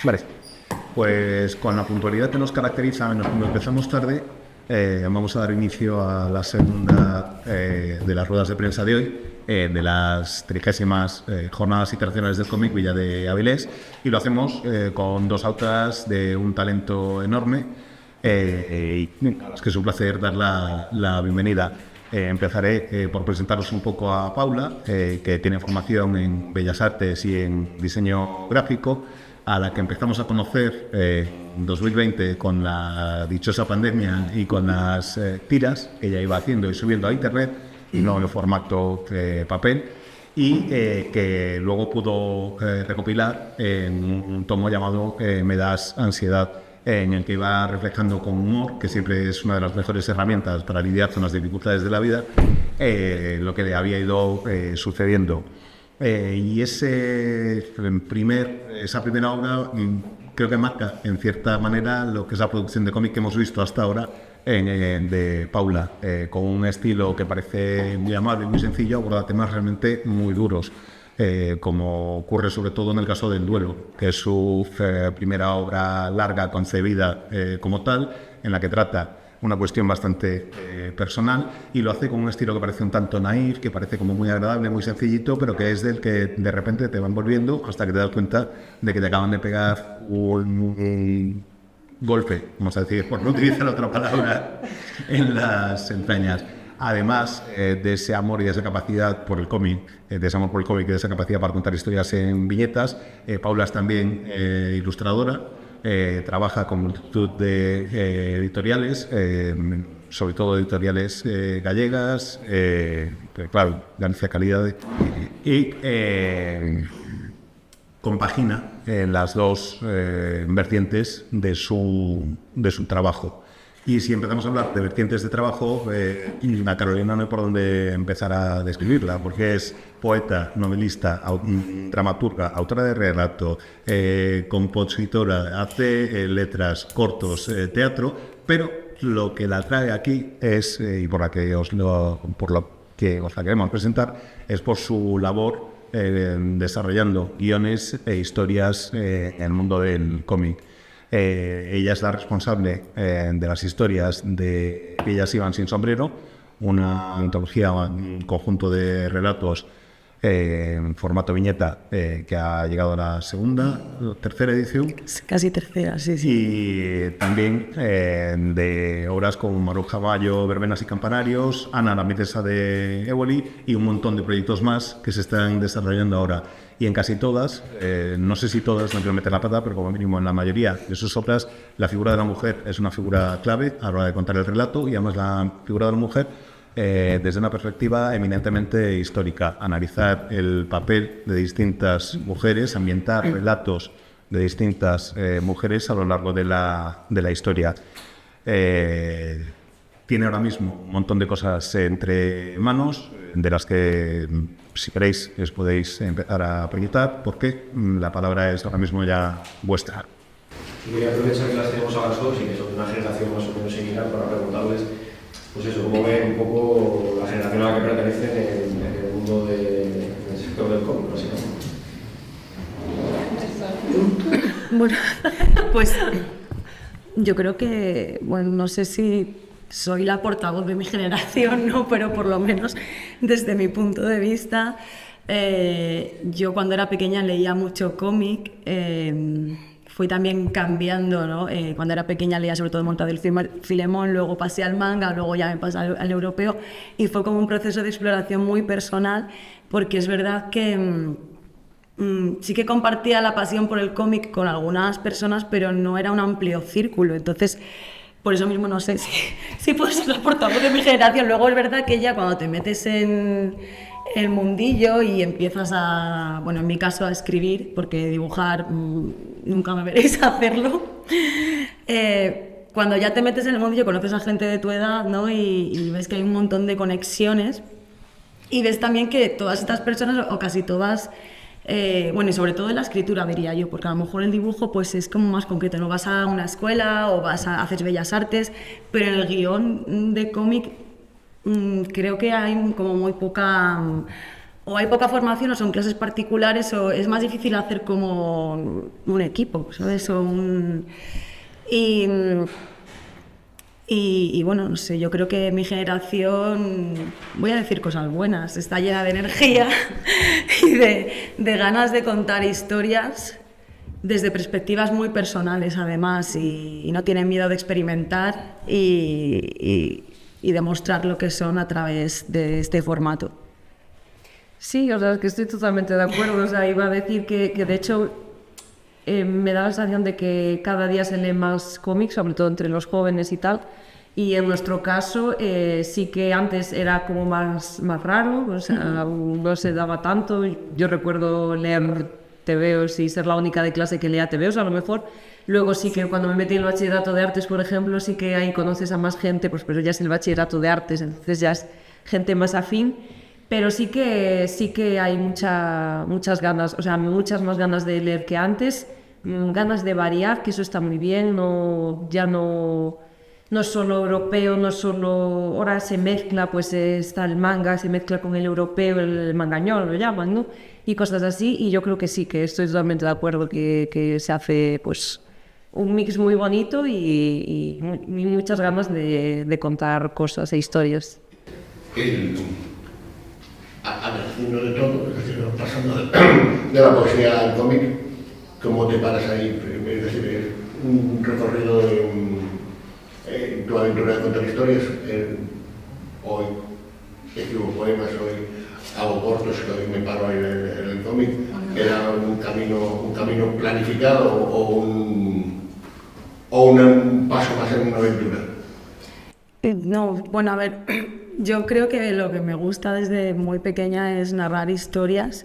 Vale, pues con la puntualidad que nos caracteriza, menos cuando empezamos tarde, vamos a dar inicio a la segunda de las ruedas de prensa de hoy, de las 30º Jornadas Internacionales del Cómic Villa de Avilés, y lo hacemos con dos autoras de un talento enorme, y a las que es un placer dar la bienvenida. Empezaré por presentaros un poco a Paula, que tiene formación en Bellas Artes y en diseño gráfico, a la que empezamos a conocer en 2020 con la dichosa pandemia y con las tiras que ella iba haciendo y subiendo a internet, y no en formato papel, y que luego pudo recopilar en un tomo llamado Me das ansiedad, en el que iba reflejando con humor, que siempre es una de las mejores herramientas para lidiar con las dificultades de la vida, lo que le había ido sucediendo. Y esa primera obra creo que marca en cierta manera lo que es la producción de cómic que hemos visto hasta ahora de Paula, con un estilo que parece muy amable y muy sencillo, aborda temas realmente muy duros, como ocurre sobre todo en el caso del Duelo, que es su primera obra larga concebida como tal, en la que trata una cuestión bastante personal, y lo hace con un estilo que parece un tanto naif, que parece como muy agradable, muy sencillito, pero que es del que de repente te va envolviendo hasta que te das cuenta de que te acaban de pegar un golpe, vamos a decir, por no utilizar otra palabra, en las entrañas. Además de ese amor y de esa capacidad por el cómic, de ese amor por el cómic y de esa capacidad para contar historias en viñetas, Paula es también ilustradora. Trabaja con multitud de editoriales, sobre todo editoriales gallegas, pero claro, Galicia Calidad, y compagina las dos vertientes de su trabajo. Y si empezamos a hablar de vertientes de trabajo, la Carolina no hay por dónde empezar a describirla, porque es poeta, novelista, dramaturga, autora de relato, compositora, hace letras, cortos, teatro, pero lo que la trae aquí es, y por lo que os la queremos presentar, es por su labor desarrollando guiones e historias en el mundo del cómic. Ella es la responsable de las historias de Ellas iban sin sombrero, una antología, un conjunto de relatos en formato viñeta, que ha llegado a la segunda o tercera edición. Casi tercera, sí, sí. Y también de obras como Maruja Mayo, Verbenas y Campanarios, Ana, la princesa de Éboli, y un montón de proyectos más que se están desarrollando ahora. Y en casi todas, no sé si todas, no quiero meter la pata, pero como mínimo en la mayoría de sus obras, la figura de la mujer es una figura clave a la hora de contar el relato, y además la figura de la mujer desde una perspectiva eminentemente histórica, analizar el papel de distintas mujeres, ambientar relatos de distintas mujeres a lo largo de la historia. Tiene ahora mismo un montón de cosas entre manos, de las que, si queréis, os podéis empezar a proyectar, porque la palabra es ahora mismo ya vuestra. Voy a aprovechar que las tenemos a las dos y que son de una generación más o menos similar para preguntarles, pues eso, cómo ven un poco la generación a la que pertenecen en el mundo del sector del cómic, básicamente. Bueno, pues yo creo que, bueno, no sé si soy la portavoz de mi generación, ¿no? Pero por lo menos desde mi punto de vista, yo cuando era pequeña leía mucho cómic, fui también cambiando, ¿no? Cuando era pequeña leía sobre todo Mortadelo y Filemón, luego pasé al manga, luego ya me pasé al europeo, y fue como un proceso de exploración muy personal, porque es verdad que sí que compartía la pasión por el cómic con algunas personas, pero no era un amplio círculo. Entonces, por eso mismo no sé si puedo ser la portavoz de mi generación. Luego es verdad que ya cuando te metes en el mundillo y empiezas a, bueno, en mi caso a escribir, porque dibujar nunca me veréis hacerlo, cuando ya te metes en el mundillo conoces a gente de tu edad, ¿no? Y ves que hay un montón de conexiones, y ves también que todas estas personas, o casi todas, bueno, y sobre todo en la escritura, diría yo, porque a lo mejor el dibujo pues es como más concreto, no vas a una escuela o haces bellas artes, pero en el guión de cómic creo que hay como muy poca o hay poca formación o son clases particulares o es más difícil hacer como un equipo, ¿sabes? Y bueno, no sé, yo creo que mi generación, voy a decir cosas buenas, está llena de energía y de ganas de contar historias desde perspectivas muy personales además y no tienen miedo de experimentar y demostrar lo que son a través de este formato. Sí, o sea, es que estoy totalmente de acuerdo. O sea, iba a decir que de hecho me da la sensación de que cada día se leen más cómics, sobre todo entre los jóvenes y tal. Y en nuestro caso sí que antes era como más raro, o sea, no se daba tanto. Yo recuerdo leer tebeos y ser la única de clase que leía tebeos a lo mejor. Luego sí que cuando me metí en el bachillerato de artes, por ejemplo, sí que ahí conoces a más gente, pues pero ya es el bachillerato de artes, entonces ya es gente más afín. Pero sí que hay muchas ganas, o sea, muchas más ganas de leer que antes, ganas de variar, que eso está muy bien, ya no es solo europeo, no es solo... Ahora se mezcla, pues está el manga, se mezcla con el europeo, el mangañol lo llaman, ¿no? Y cosas así, y yo creo que sí, que estoy totalmente de acuerdo que se hace, pues, un mix muy bonito y muchas ganas de contar cosas e historias. Haciendo de todo, es decir, pasando de la poesía al cómic, ¿cómo te paras ahí? Es decir, un recorrido en tu aventura de contar historias. Hoy escribo poemas, hoy hago cortos, hoy me paro ahí en el cómic. ¿Era un camino planificado o un paso más en una aventura? No, bueno, a ver, yo creo que lo que me gusta desde muy pequeña es narrar historias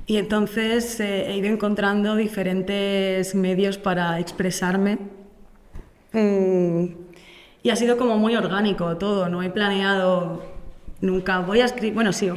y entonces he ido encontrando diferentes medios para expresarme y ha sido como muy orgánico todo, no he planeado nunca, voy a escribir, bueno sí,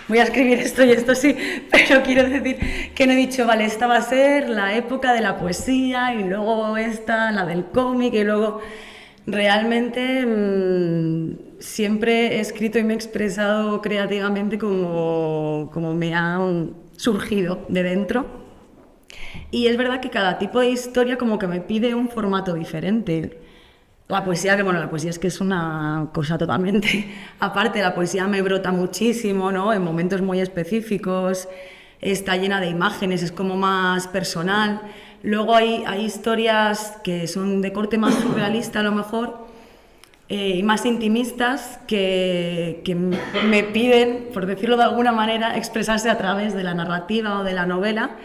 voy a escribir esto y esto sí, pero quiero decir que no he dicho, vale, esta va a ser la época de la poesía y luego esta, la del cómic y luego... Realmente siempre he escrito y me he expresado creativamente como me han surgido de dentro. Y es verdad que cada tipo de historia como que me pide un formato diferente. La poesía, que bueno, la poesía es que es una cosa totalmente aparte. La poesía me brota muchísimo, ¿no? En momentos muy específicos, está llena de imágenes, es como más personal. Luego hay historias que son de corte más surrealista a lo mejor y más intimistas que me piden, por decirlo de alguna manera, expresarse a través de la narrativa o de la novela.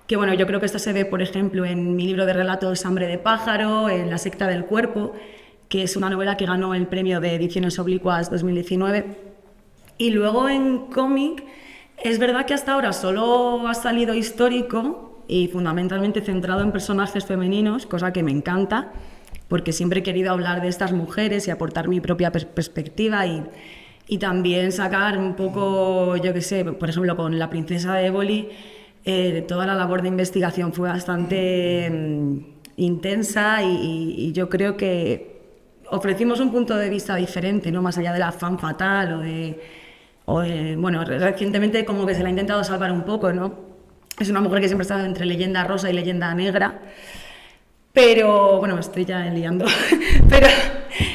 Que bueno, yo creo que esto se ve, por ejemplo, en mi libro de relatos Hambre de pájaro, en La secta del cuerpo, que es una novela que ganó el premio de Ediciones Oblicuas 2019. Y luego en cómic, es verdad que hasta ahora solo ha salido histórico y fundamentalmente centrado en personajes femeninos, cosa que me encanta, porque siempre he querido hablar de estas mujeres y aportar mi propia perspectiva y también sacar un poco, yo qué sé, por ejemplo, con La princesa de Éboli, toda la labor de investigación fue bastante intensa y yo creo que ofrecimos un punto de vista diferente, ¿no? Más allá de la femme fatale bueno, recientemente como que se la ha intentado salvar un poco, ¿no? Es una mujer que siempre ha estado entre leyenda rosa y leyenda negra, pero, bueno, me estoy ya liando, pero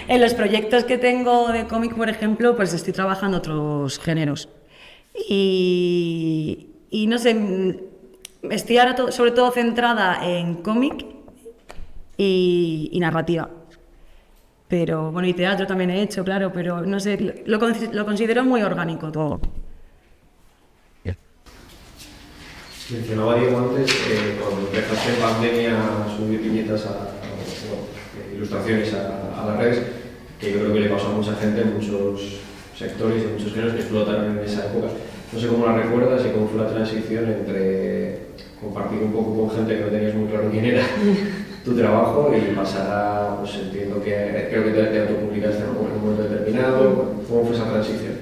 en los proyectos que tengo de cómic, por ejemplo, pues estoy trabajando otros géneros. Y no sé, estoy ahora sobre todo centrada en cómic y narrativa. Pero, bueno, y teatro también he hecho, claro, pero no sé, lo considero muy orgánico todo. Mencionaba Diego antes, cuando empezaste en pandemia a subir viñetas, ilustraciones a las redes, que yo creo que le pasó a mucha gente en muchos sectores y en muchos géneros que explotaron en esa época. No sé cómo la recuerdas y cómo fue la transición entre compartir un poco con gente que no tenías muy claro quién era tu trabajo y pasar a, pues entiendo que creo que te autopublicaste en un momento determinado. ¿Cómo fue esa transición?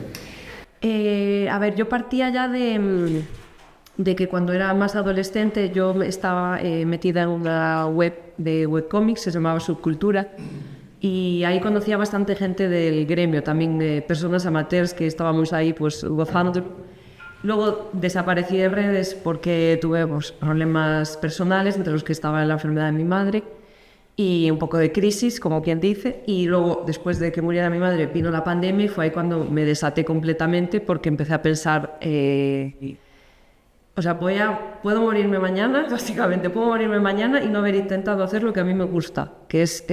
A ver, yo partía ya de que cuando era más adolescente yo estaba metida en una web de webcomics, se llamaba Subcultura, y ahí conocía bastante gente del gremio, también de personas amateurs que estábamos ahí pues gozando. Luego desaparecí de redes porque tuve problemas personales, entre los que estaba la enfermedad de mi madre y un poco de crisis, como quien dice. Y luego, después de que muriera mi madre, vino la pandemia y fue ahí cuando me desaté completamente, porque empecé a pensar, o sea, puedo morirme mañana, básicamente, puedo morirme mañana y no haber intentado hacer lo que a mí me gusta, que es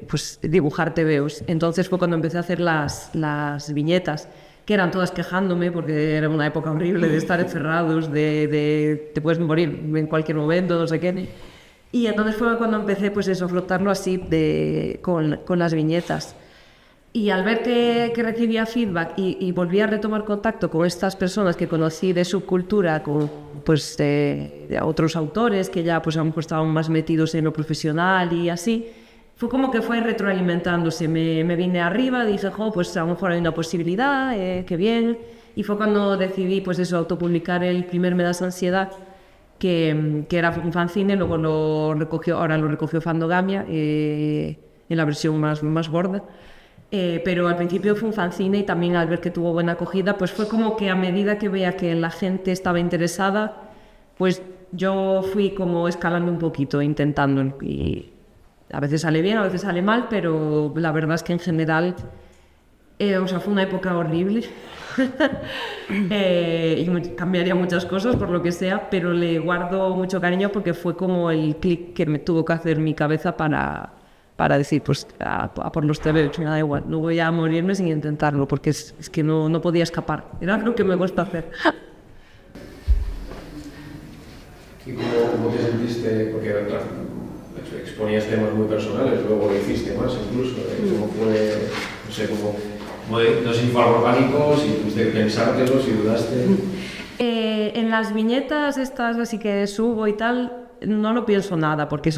pues, dibujar tebeos. Entonces fue cuando empecé a hacer las viñetas, que eran todas quejándome, porque era una época horrible de estar encerrados, de te puedes morir en cualquier momento, no sé qué. Y entonces fue cuando empecé, pues eso, a flotarlo así con las viñetas. Y al ver que recibía feedback y volví a retomar contacto con estas personas que conocí de subcultura, con pues, de otros autores que ya pues, a lo mejor estaban más metidos en lo profesional y así, fue como que fue retroalimentándose. Me vine arriba, dije, pues a lo mejor hay una posibilidad, qué bien. Y fue cuando decidí, pues eso, autopublicar el primer Me das ansiedad, que era un fanzine, luego ahora lo recogió Fandogamia, en la versión más gorda. Pero al principio fue un fanzine y también al ver que tuvo buena acogida, pues fue como que a medida que veía que la gente estaba interesada, pues yo fui como escalando un poquito, intentando, y a veces sale bien, a veces sale mal, pero la verdad es que en general, o sea, fue una época horrible. Y cambiaría muchas cosas por lo que sea, pero le guardo mucho cariño porque fue como el clic que me tuvo que hacer mi cabeza para decir, pues a por los tebeos, me da igual, no voy a morirme sin intentarlo, porque es que no podía escapar, era lo que me gusta hacer. ¿Y cómo te sentiste? Porque exponías temas muy personales, luego lo hiciste más incluso. ¿Cómo fue? No sé, no sé si fue algo orgánico, si tuviste que pensártelo, si dudaste. En las viñetas estas así que subo y tal, no lo pienso nada, porque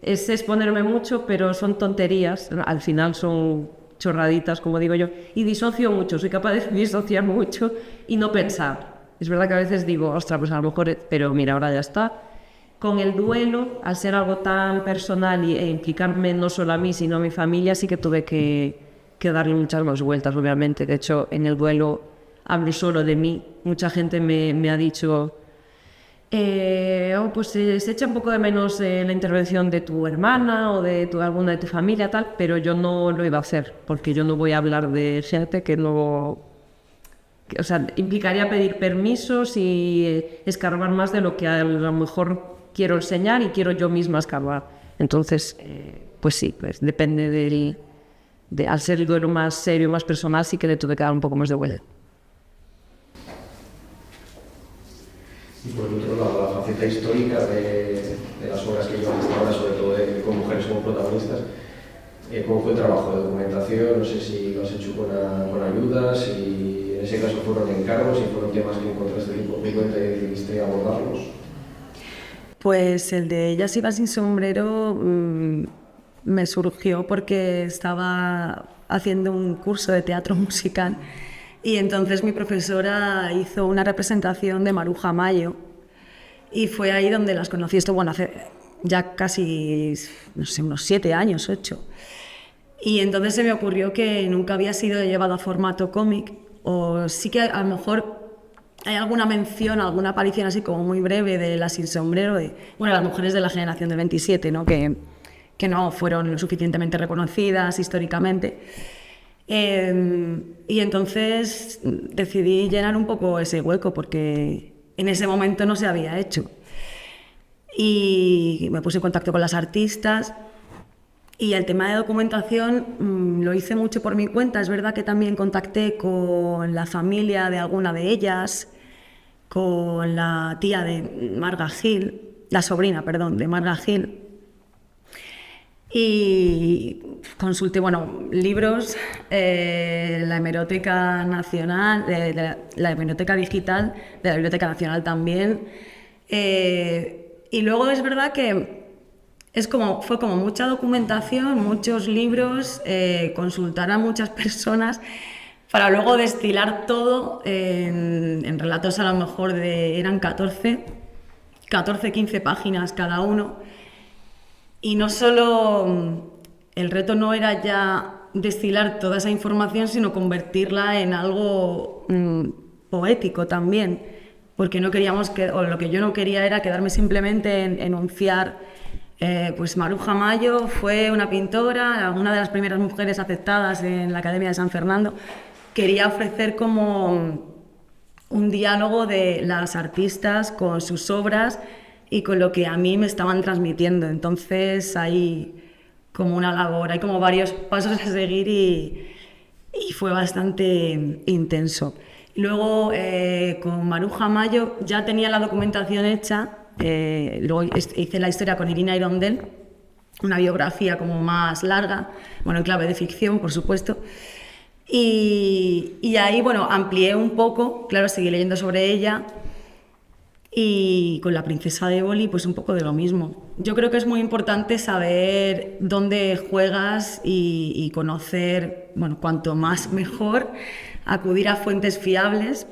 es exponerme mucho, pero son tonterías, al final son chorraditas, como digo yo, y disocio mucho, soy capaz de disociar mucho y no pensar. Es verdad que a veces digo, ostras, pues a lo mejor, pero mira, ahora ya está. Con el duelo, al ser algo tan personal e implicarme no solo a mí, sino a mi familia, sí que tuve que darle muchas más vueltas, obviamente. De hecho, en el duelo hablo solo de mí. Mucha gente me ha dicho, pues se echa un poco de menos la intervención de tu hermana o de alguna de tu familia, tal, pero yo no lo iba a hacer, porque yo no voy a hablar de gente que no... O sea, implicaría pedir permisos y escarbar más de lo que a lo mejor quiero enseñar y quiero yo misma escarbar. Entonces, pues sí, pues depende al ser el duelo más serio, más personal, sí que le tuve que dar un poco más de vuelta. Y por el otro lado, la faceta histórica de las obras que llevan hasta ahora, sobre todo con mujeres como protagonistas, ¿cómo fue el trabajo de documentación? No sé si lo has hecho con ayudas, si en ese caso fueron encargos, si fueron temas que encontraste por tu cuenta y decidiste abordarlos. Pues el de Ellas iban sin sombrero me surgió porque estaba haciendo un curso de teatro musical y entonces mi profesora hizo una representación de Maruja Mayo y fue ahí donde las conocí. Esto, bueno, hace ya casi, no sé, unos 7 años, 8. Y entonces se me ocurrió que nunca había sido llevado a formato cómic, o sí que a lo mejor hay alguna mención, alguna aparición así como muy breve de Las sin sombrero, las mujeres de la generación del 27, ¿no? Que no fueron lo suficientemente reconocidas históricamente. Y entonces decidí llenar un poco ese hueco porque en ese momento no se había hecho. Y me puse en contacto con las artistas y el tema de documentación lo hice mucho por mi cuenta. Es verdad que también contacté con la familia de alguna de ellas, con la tía de Marga Gil, la sobrina, perdón, de Marga Gil. Y consulté, libros, la Hemeroteca Nacional, la Hemeroteca Digital, de la Biblioteca Nacional también. Y luego es verdad que fue como mucha documentación, muchos libros, consultar a muchas personas para luego destilar todo en relatos a lo mejor eran 14, 15 páginas cada uno. Y no solo, el reto no era ya destilar toda esa información, sino convertirla en algo poético también. porque no queríamos o lo que yo no quería era quedarme simplemente en enunciar, pues Maruja Mayo fue una pintora, una de las primeras mujeres aceptadas en la Academia de San Fernando. Quería ofrecer como un diálogo de las artistas con sus obras y con lo que a mí me estaban transmitiendo. Entonces hay como una labor, hay como varios pasos a seguir y fue bastante intenso. Luego con Maruja Mayo ya tenía la documentación hecha, luego hice la historia con Irina Irondel, una biografía como más larga, bueno, en clave de ficción, por supuesto. Y ahí, bueno, amplié un poco, claro, seguí leyendo sobre ella, y con la princesa de Éboli, pues un poco de lo mismo. Yo creo que es muy importante saber dónde juegas y conocer, bueno, cuanto más mejor, acudir a fuentes fiables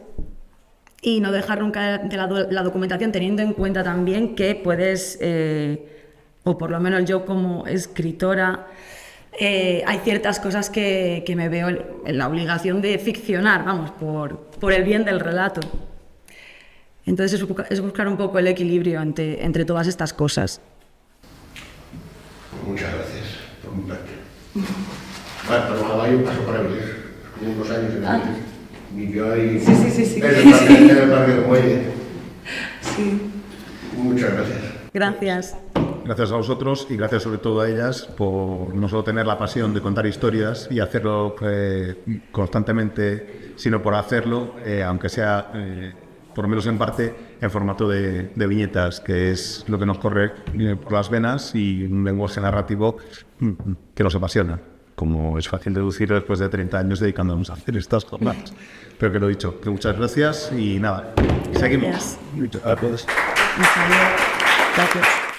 y no dejar nunca de la documentación, teniendo en cuenta también que puedes, o por lo menos yo como escritora, hay ciertas cosas que me veo en la obligación de ficcionar, vamos, por el bien del relato. Entonces es buscar un poco el equilibrio entre todas estas cosas. Muchas gracias por mi parte. Bueno, pero Caballo pasó por Avilés, estuvo unos años en Avilés. Vivió ahí Sí. en el barrio de Muelle. Sí. Muchas gracias. Gracias. Gracias a vosotros y gracias sobre todo a ellas por no solo tener la pasión de contar historias y hacerlo constantemente, sino por hacerlo, aunque sea, por lo menos en parte, en formato de viñetas, que es lo que nos corre por las venas, y un lenguaje narrativo que nos apasiona, como es fácil deducir después de 30 años dedicándonos a hacer estas jornadas. Pero que lo he dicho, que muchas gracias y nada, seguimos. Gracias. Muchas gracias. Gracias.